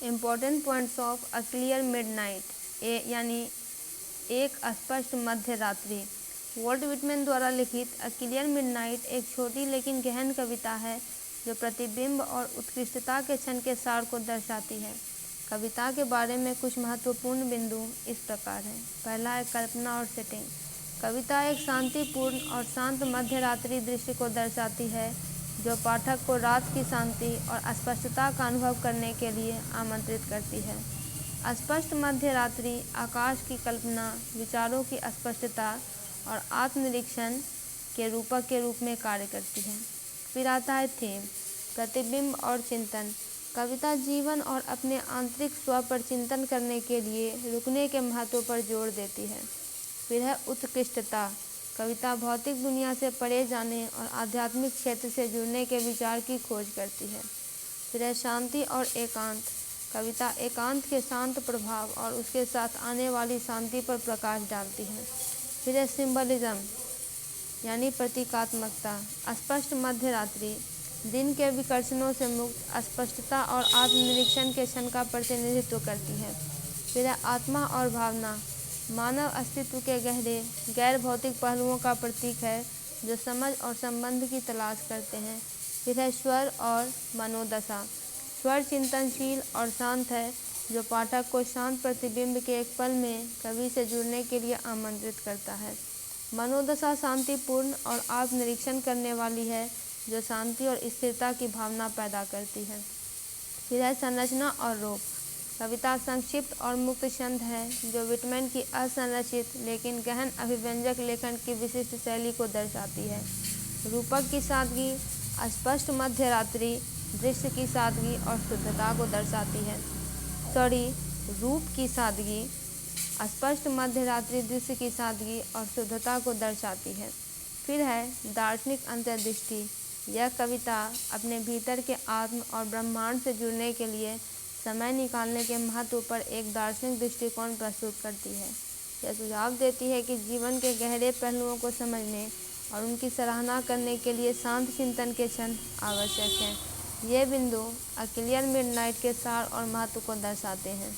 Important points of a clear midnight यानी एक स्पष्ट मध्य रात्रि। वॉल्ट विटमैन द्वारा लिखित अ क्लियर मिडनाइट एक छोटी लेकिन गहन कविता है जो प्रतिबिंब और उत्कृष्टता के क्षण के सार को दर्शाती है। कविता के बारे में कुछ महत्वपूर्ण बिंदु इस प्रकार हैं। पहला है कल्पना और सेटिंग। कविता एक शांतिपूर्ण और शांत मध्य रात्रि दृश्य को दर्शाती है जो पाठक को रात की शांति और स्पष्टता का अनुभव करने के लिए आमंत्रित करती है। स्पष्ट मध्य रात्रि आकाश की कल्पना, विचारों की स्पष्टता और आत्मनिरीक्षण के रूपक के रूप में कार्य करती है। फिर आता है थीम, प्रतिबिंब और चिंतन। कविता जीवन और अपने आंतरिक स्व पर चिंतन करने के लिए रुकने के महत्व पर जोर देती है। फिर है उत्कृष्टता। कविता भौतिक दुनिया से परे जाने और आध्यात्मिक क्षेत्र से जुड़ने के विचार की खोज करती है। फिर है शांति और एकांत। कविता एकांत के शांत प्रभाव और उसके साथ आने वाली शांति पर प्रकाश डालती है। फिर है सिंबलिज्म यानी प्रतीकात्मकता। स्पष्ट मध्य रात्रि दिन के विकर्षणों से मुक्त स्पष्टता और आत्मनिरीक्षण के क्षण का प्रतिनिधित्व करती है। फिर है आत्मा और भावना। मानव अस्तित्व के गहरे गैर भौतिक पहलुओं का प्रतीक है जो समझ और संबंध की तलाश करते हैं। फिर है स्वर और मनोदशा। स्वर चिंतनशील और शांत है जो पाठक को शांत प्रतिबिंब के एक पल में कवि से जुड़ने के लिए आमंत्रित करता है। मनोदशा शांतिपूर्ण और आत्मनिरीक्षण करने वाली है जो शांति और स्थिरता की भावना पैदा करती है। फिर है संरचना और रूप। कविता संक्षिप्त और मुक्त छंद है जो विटमैन की असंरचित लेकिन गहन अभिव्यंजक लेखन की विशिष्ट शैली को दर्शाती है। रूपक की सादगी स्पष्ट मध्य रात्रि दृश्य की सादगी और शुद्धता को दर्शाती है। रूप की सादगी स्पष्ट मध्य रात्रि दृश्य की सादगी और शुद्धता को दर्शाती है। फिर है दार्शनिक अंतर्दृष्टि। यह कविता अपने भीतर के आत्म और ब्रह्मांड से जुड़ने के लिए समय निकालने के महत्व पर एक दार्शनिक दृष्टिकोण प्रस्तुत करती है। यह सुझाव देती है कि जीवन के गहरे पहलुओं को समझने और उनकी सराहना करने के लिए शांत चिंतन के क्षण आवश्यक हैं। ये बिंदु अ क्लियर मिडनाइट के सार और महत्व को दर्शाते हैं।